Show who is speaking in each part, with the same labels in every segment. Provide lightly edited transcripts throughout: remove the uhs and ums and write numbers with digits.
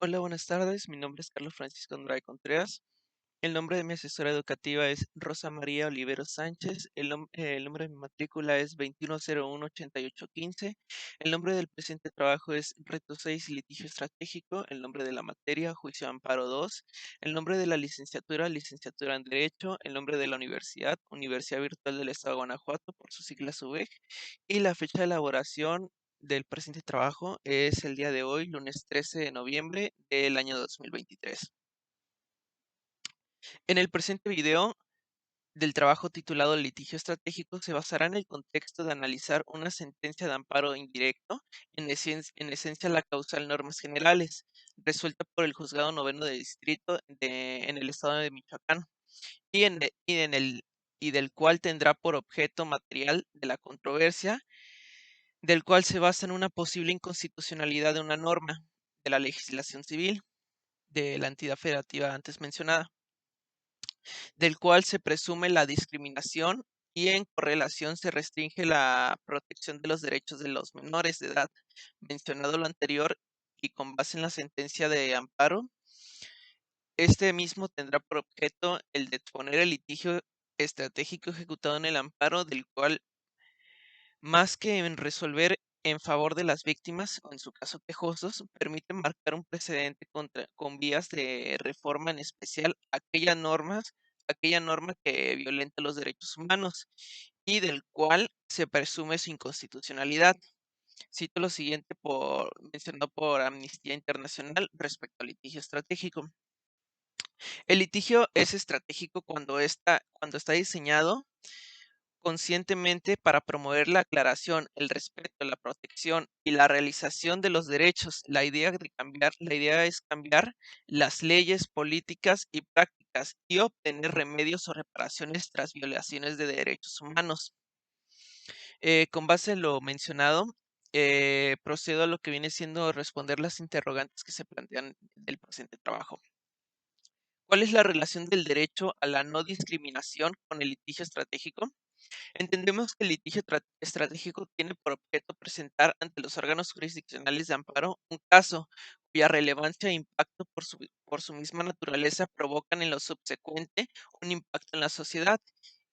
Speaker 1: Hola, buenas tardes. Mi nombre es Carlos Francisco Andrade Contreras. El nombre de mi asesora educativa es Rosa María Olivero Sánchez. El nombre de mi matrícula es 21018815. El nombre del presente trabajo es Reto 6 Litigio Estratégico. El nombre de la materia, Juicio Amparo 2. El nombre de la licenciatura, Licenciatura en Derecho. El nombre de la universidad, Universidad Virtual del Estado de Guanajuato, por sus siglas UVEG. Y la fecha de elaboración del presente trabajo es el día de hoy, lunes 13 de noviembre del año 2023. En el presente video del trabajo titulado Litigio Estratégico se basará en el contexto de analizar una sentencia de amparo indirecto, en esencia la causal normas generales, resuelta por el Juzgado Noveno de Distrito en el estado de Michoacán, y del cual tendrá por objeto material de la controversia, del cual se basa en una posible inconstitucionalidad de una norma de la legislación civil de la entidad federativa antes mencionada, del cual se presume la discriminación y en correlación se restringe la protección de los derechos de los menores de edad. Mencionado lo anterior y con base en la sentencia de amparo, este mismo tendrá por objeto el de exponer el litigio estratégico ejecutado en el amparo, del cual, más que en resolver en favor de las víctimas, o en su caso quejosos, permite marcar un precedente con vías de reforma, en especial aquella norma que violenta los derechos humanos y del cual se presume su inconstitucionalidad. Cito lo siguiente mencionado por Amnistía Internacional respecto al litigio estratégico. El litigio es estratégico cuando está diseñado conscientemente para promover la aclaración, el respeto, la protección y la realización de los derechos. La idea es cambiar las leyes, políticas y prácticas y obtener remedios o reparaciones tras violaciones de derechos humanos. Con base en lo mencionado, procedo a lo que viene siendo responder las interrogantes que se plantean del presente trabajo. ¿Cuál es la relación del derecho a la no discriminación con el litigio estratégico? Entendemos que el litigio estratégico tiene por objeto presentar ante los órganos jurisdiccionales de amparo un caso cuya relevancia e impacto por su misma naturaleza provocan en lo subsecuente un impacto en la sociedad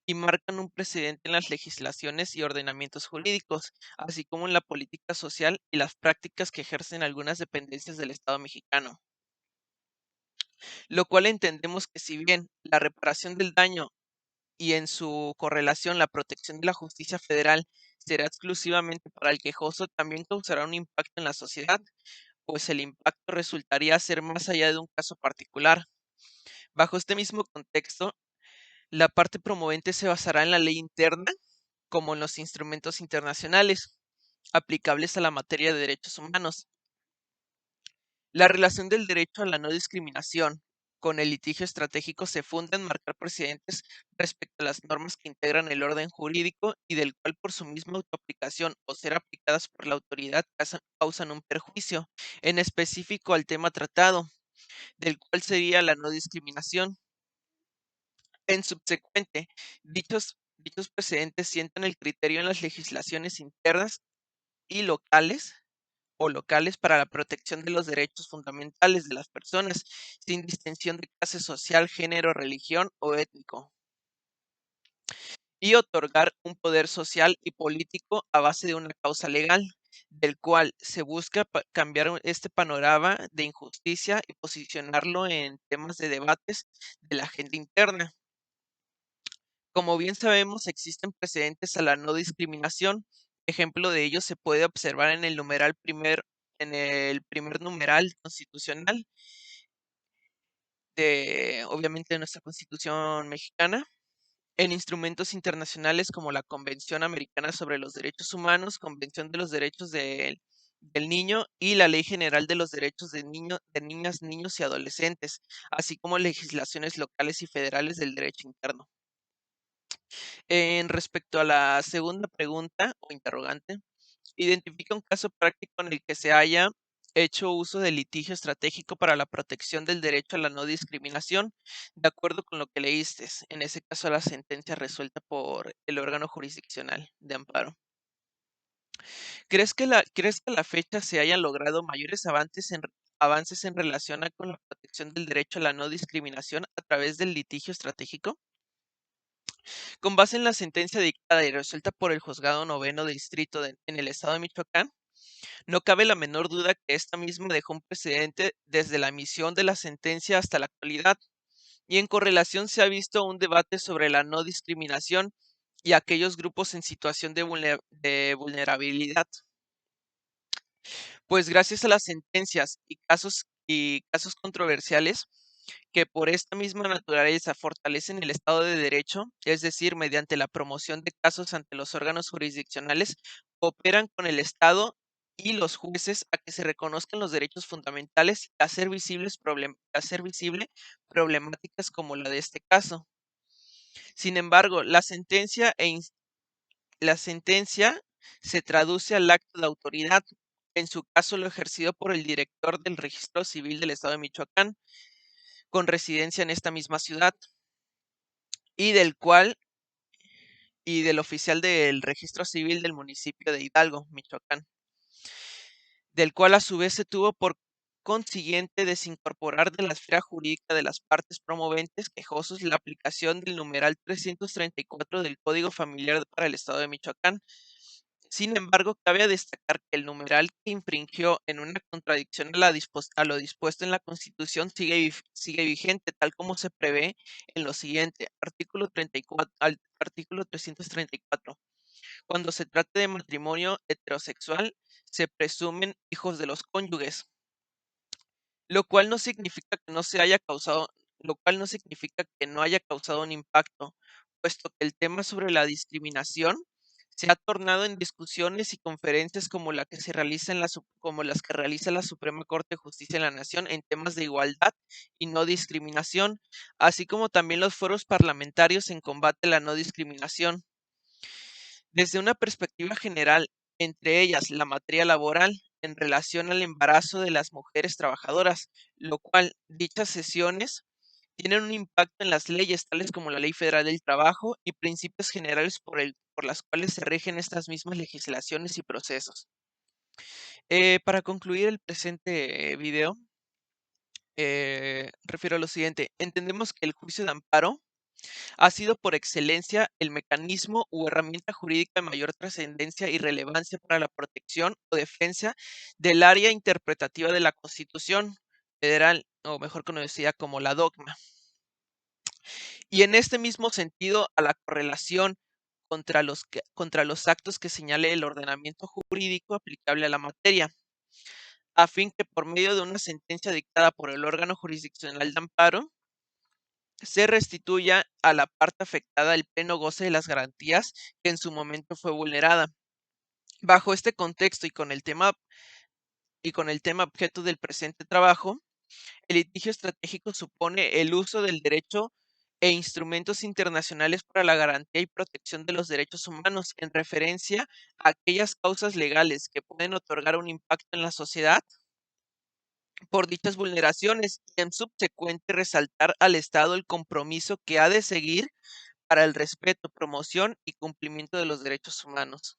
Speaker 1: y marcan un precedente en las legislaciones y ordenamientos jurídicos, así como en la política social y las prácticas que ejercen algunas dependencias del Estado mexicano. Lo cual entendemos que, si bien la reparación del daño y en su correlación la protección de la justicia federal será exclusivamente para el quejoso, también causará un impacto en la sociedad, pues el impacto resultaría ser más allá de un caso particular. Bajo este mismo contexto, la parte promovente se basará en la ley interna como en los instrumentos internacionales aplicables a la materia de derechos humanos. La relación del derecho a la no discriminación con el litigio estratégico se funda en marcar precedentes respecto a las normas que integran el orden jurídico y del cual, por su misma autoaplicación o ser aplicadas por la autoridad, causan un perjuicio, en específico al tema tratado, del cual sería la no discriminación. En subsecuente, dichos precedentes sientan el criterio en las legislaciones internas y locales para la protección de los derechos fundamentales de las personas, sin distinción de clase social, género, religión o étnico, y otorgar un poder social y político a base de una causa legal, del cual se busca cambiar este panorama de injusticia y posicionarlo en temas de debates de la agenda interna. Como bien sabemos, existen precedentes a la no discriminación. Ejemplo de ello se puede observar en el primer numeral constitucional obviamente, de nuestra Constitución mexicana, en instrumentos internacionales como la Convención Americana sobre los Derechos Humanos, Convención de los Derechos del Niño y la Ley General de los Derechos de Niñas, Niños y Adolescentes, así como legislaciones locales y federales del derecho interno. En respecto a la segunda pregunta o interrogante, identifica un caso práctico en el que se haya hecho uso del litigio estratégico para la protección del derecho a la no discriminación, de acuerdo con lo que leíste, en ese caso la sentencia resuelta por el órgano jurisdiccional de amparo. ¿Crees que a la fecha se hayan logrado mayores avances en relación con la protección del derecho a la no discriminación a través del litigio estratégico. Con base en la sentencia dictada y resuelta por el Juzgado Noveno de Distrito en el estado de Michoacán, no cabe la menor duda que esta misma dejó un precedente desde la emisión de la sentencia hasta la actualidad, y en correlación se ha visto un debate sobre la no discriminación y aquellos grupos en situación de vulnerabilidad. Pues gracias a las sentencias y casos controversiales que por esta misma naturaleza fortalecen el Estado de Derecho, es decir, mediante la promoción de casos ante los órganos jurisdiccionales, cooperan con el Estado y los jueces a que se reconozcan los derechos fundamentales y a hacer visible problemáticas como la de este caso. Sin embargo, la sentencia se traduce al acto de autoridad, en su caso lo ejercido por el director del Registro Civil del Estado de Michoacán, con residencia en esta misma ciudad, y del oficial del Registro Civil del municipio de Hidalgo, Michoacán, del cual a su vez se tuvo por consiguiente desincorporar de la esfera jurídica de las partes promoventes quejosos la aplicación del numeral 334 del Código Familiar para el Estado de Michoacán. Sin embargo, cabe destacar que el numeral que infringió en una contradicción a lo dispuesto en la Constitución sigue vigente, tal como se prevé en lo siguiente, artículo 334. Cuando se trate de matrimonio heterosexual, se presumen hijos de los cónyuges, lo cual no significa que no se haya causado, lo cual no significa que no haya causado un impacto, puesto que el tema sobre la discriminación se ha tornado en discusiones y conferencias como como las que realiza la Suprema Corte de Justicia de la Nación en temas de igualdad y no discriminación, así como también los foros parlamentarios en combate a la no discriminación. Desde una perspectiva general, entre ellas la materia laboral en relación al embarazo de las mujeres trabajadoras, lo cual dichas sesiones tienen un impacto en las leyes tales como la Ley Federal del Trabajo y principios generales por las cuales se rigen estas mismas legislaciones y procesos. Para concluir el presente video, refiero a lo siguiente. Entendemos que el juicio de amparo ha sido por excelencia el mecanismo u herramienta jurídica de mayor trascendencia y relevancia para la protección o defensa del área interpretativa de la Constitución Federal, o mejor conocida como la dogma. Y en este mismo sentido, a la correlación contra los actos que señale el ordenamiento jurídico aplicable a la materia, a fin que por medio de una sentencia dictada por el órgano jurisdiccional de amparo, se restituya a la parte afectada el pleno goce de las garantías que en su momento fue vulnerada. Bajo este contexto y con el tema objeto del presente trabajo, el litigio estratégico supone el uso del derecho e instrumentos internacionales para la garantía y protección de los derechos humanos en referencia a aquellas causas legales que pueden otorgar un impacto en la sociedad por dichas vulneraciones y en subsecuente resaltar al Estado el compromiso que ha de seguir para el respeto, promoción y cumplimiento de los derechos humanos.